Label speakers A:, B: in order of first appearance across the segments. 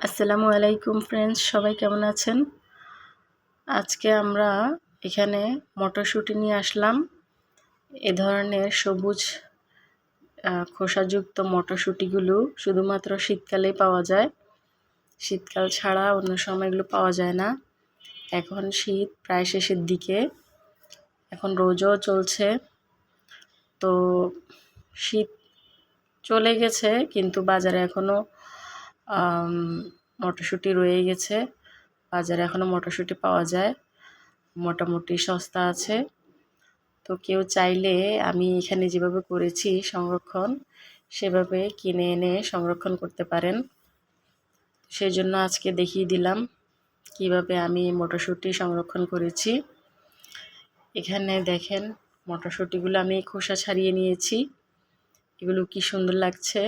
A: আসসালামু আলাইকুম ফ্রেন্ডস, সবাই কেমন আছেন? আজকে আমরা এখানে মটরশুঁটি নিয়ে আসলাম। এ ধরনের সবুজ খোসাযুক্ত মটরশুঁটিগুলো শুধুমাত্র শীতকালেই পাওয়া যায়। শীতকাল ছাড়া অন্য সময় এগুলো পাওয়া যায় না। এখন শীত প্রায় শেষের দিকে, এখন রোজও চলছে। তো শীত চলে গেছে, কিন্তু বাজারে এখনও মটরশুঁটি রয়ে গেছে। বাজারে এখনও মটরশুঁটি পাওয়া যায়, মোটামুটি সস্তা আছে। তো কেউ চাইলে আমি এখানে যেভাবে করেছি সংরক্ষণ, সেভাবে কিনে এনে সংরক্ষণ করতে পারেন। সেজন্য আজকে দেখিয়ে দিলাম কিভাবে আমি মটরশুঁটি সংরক্ষণ করেছি। এখানে দেখেন, মটরশুঁটিগুলো আমি খোসা ছাড়িয়ে নিয়েছি। এগুলো কি সুন্দর লাগছে।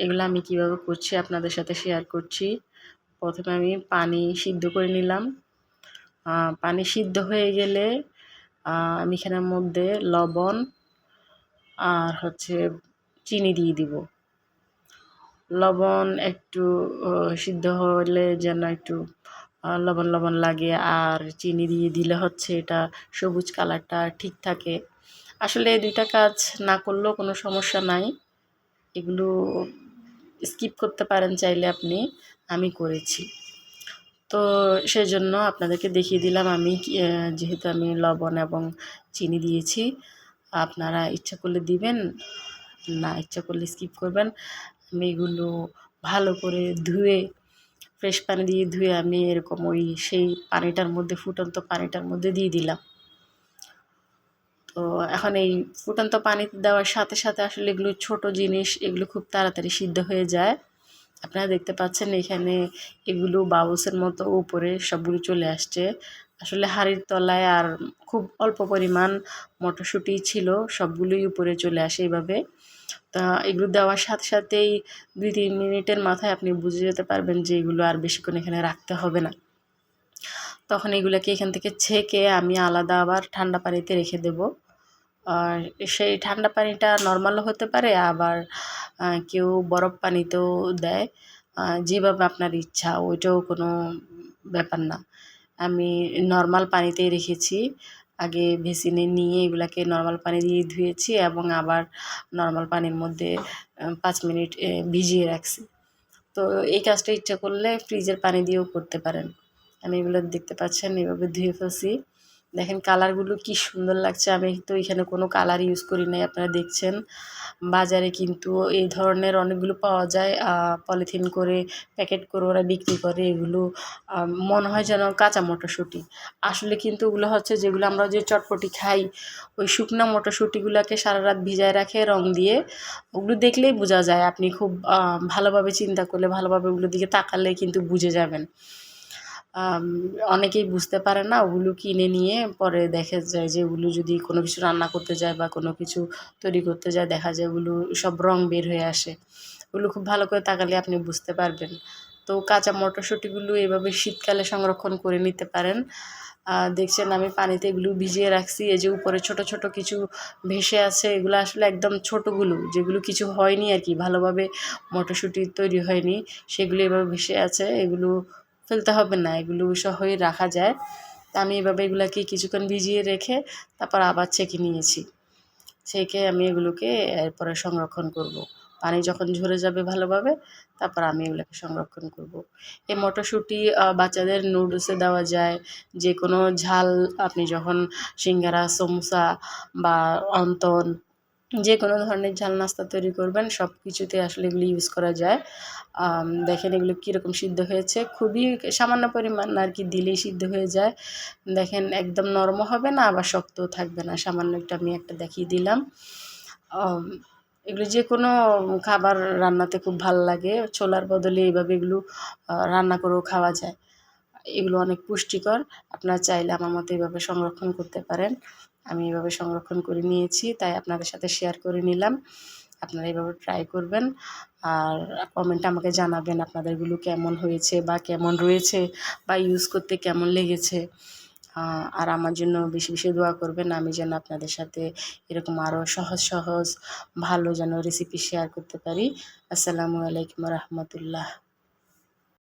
A: এগুলো আমি কিভাবে করছি আপনাদের সাথে শেয়ার করছি। প্রথমে আমি পানি সিদ্ধ করে নিলাম। পানি সিদ্ধ হয়ে গেলে আমি এখানের মধ্যে লবণ আর চিনি দিয়ে দিব। লবণ একটু সিদ্ধ হলে যেন একটু লবণ লবণ লাগে, আর চিনি দিয়ে দিলে এটা সবুজ কালারটা ঠিক থাকে। আসলে এই দুইটা কাজ না করলেও কোনো সমস্যা নাই, এগুলো স্কিপ করতে পারেন চাইলে আপনি। আমি করেছি, তো সেজন্য আপনাদেরকে দেখিয়ে দিলাম। আমি যেহেতু আমি লবণ এবং চিনি দিয়েছি, আপনারা ইচ্ছা করলে দিবেন, না ইচ্ছা করলে স্কিপ করবেন। আমি এগুলো ভালো করে ধুয়ে, ফ্রেশ পানি দিয়ে ধুয়ে আমি এরকম সেই পানিটার মধ্যে, ফুটন্ত পানিটার মধ্যে দিয়ে দিলাম। তো এখন এই ফুটন্ত পানিতে দেওয়ার সাথে সাথে আসলে এগুলো ছোট জিনিস, এগুলো খুব তাড়াতাড়ি সিদ্ধ হয়ে যায়। আপনারা দেখতে পাচ্ছেন এখানে এগুলো বাবুসের মতো উপরে সবগুলো চলে আসছে। আসলে হাঁড়ির তলায় আর খুব অল্প পরিমাণ মটরশুঁটি ছিল, সবগুলোই উপরে চলে আসে এইভাবে। তা এগুলো দেওয়ার সাথে সাথেই 2-3 মিনিটের মাথায় আপনি বুঝে যেতে পারবেন যে এগুলো আর বেশিক্ষণ এখানে রাখতে হবে না। তখন এগুলোকে এখান থেকে ছেঁকে আমি আলাদা আবার ঠান্ডা পানিতে রেখে দেব। আর সেই ঠান্ডা পানিটা নর্মালও হতে পারে, আবার কেউ বরফ পানিতেও দেয়। যেভাবে আপনার ইচ্ছা, ওইটাও কোনো ব্যাপার না। আমি নর্মাল পানিতেই রেখেছি। আগে বেসিনে নিয়ে এগুলাকে নর্মাল পানি দিয়ে ধুয়েছি এবং আবার নর্মাল পানির মধ্যে 5 মিনিট ভিজিয়ে রাখছি। তো এই কাজটা ইচ্ছা করলে ফ্রিজের পানি দিয়েও করতে পারেন। আমি এগুলো দেখতে পাচ্ছেন এভাবে ধুয়ে ফেলছি। দেখেন কালারগুলো কি সুন্দর লাগছে। আমি তো এখানে কোনো কালার ইউজ করি নাই, আপনারা দেখছেন। বাজারে কিন্তু এই ধরনের অনেকগুলো পাওয়া যায়, পলিথিন করে প্যাকেট করে ওরা বিক্রি করে। এগুলো মনে হয় যেন কাঁচা মটরশুঁটি, আসলে কিন্তু ওগুলো যেগুলো আমরা যে চটপটি খাই, ওই শুকনো মটরশুঁটিগুলোকে সারা রাত ভিজায় রাখে রং দিয়ে। ওগুলো দেখলেই বোঝা যায়, আপনি খুব ভালোভাবে চিন্তা করলে, ভালোভাবে ওগুলোর দিকে তাকালে কিন্তু বুঝে যাবেন। অনেকেই বুঝতে পারে না, ওগুলো কিনে নিয়ে পরে দেখা যায় যে ওগুলো যদি কোনো কিছু রান্না করতে যায় বা কোনো কিছু তৈরি করতে যায়, দেখা যায় ওগুলো সব রং বের হয়ে আসে। ওগুলো খুব ভালো করে তাকালে আপনি বুঝতে পারবেন। তো কাঁচা মটরশুঁটিগুলো এভাবে শীতকালে সংরক্ষণ করে নিতে পারেন। দেখছেন আমি পানিতে এগুলো ভিজিয়ে রাখছি। এই যে উপরে ছোট ছোট কিছু ভেসে আছে, এগুলো আসলে একদম ছোটোগুলো, যেগুলো কিছু হয়নি আর কি, ভালোভাবে মটরশুঁটি তৈরি হয়নি, সেগুলো এভাবে ভেসে আছে। এগুলো ফেলতে হবে না, এগুলো সহই রাখা যায়। তা আমি এভাবে এগুলোকে কিছুক্ষণ ভিজিয়ে রেখে তারপর আবার ছেঁকে নিয়েছি। ছেঁকে আমি এগুলোকে এরপরে সংরক্ষণ করব। পানি যখন ঝরে যাবে ভালোভাবে, তারপর আমি এগুলোকে সংরক্ষণ করব। এই মটরশুঁটি বাচ্চাদের নুডলসে দেওয়া যায়। যে কোনো ঝাল, আপনি যখন সিঙ্গারা, সমোসা বা অন্তন, যে কোনো ধরনের ঝাল নাস্তা তৈরি করবেন, সব কিছুতে আসলে এগুলো ইউজ করা যায়। দেখেন এগুলো কীরকম সিদ্ধ হয়েছে, খুবই সামান্য পরিমাণ আর কি দিলেই সিদ্ধ হয়ে যায়। দেখেন একদম নরমও হবে না, আবার শক্তও থাকবে না। সামান্য আমি একটা দেখিয়ে দিলাম। এগুলো যে কোনো খাবার রান্নাতে খুব ভালো লাগে। ছোলার বদলে এইভাবে এগুলো রান্না করেও খাওয়া যায়। এগুলো অনেক পুষ্টিকর। আপনারা চাইলে আমার মতো এভাবে সংরক্ষণ করতে পারেন। আমি এভাবে সংরক্ষণ করে নিয়েছি, তাই আপনাদের সাথে শেয়ার করে নিলাম। আপনারা এভাবে ট্রাই করবেন, আর কমেন্টে আমাকে জানাবেন আপনাদেরগুলো কেমন হয়েছে বা কেমন রয়েছে, বা ইউজ করতে কেমন লেগেছে। আর আমার জন্য বেশি বেশি দোয়া করবেন, আমি যেন আপনাদের সাথে এরকম আরও সহজ সহজ ভালো যেন রেসিপি শেয়ার করতে পারি। আসসালামু আলাইকুম রহমতুল্লাহ।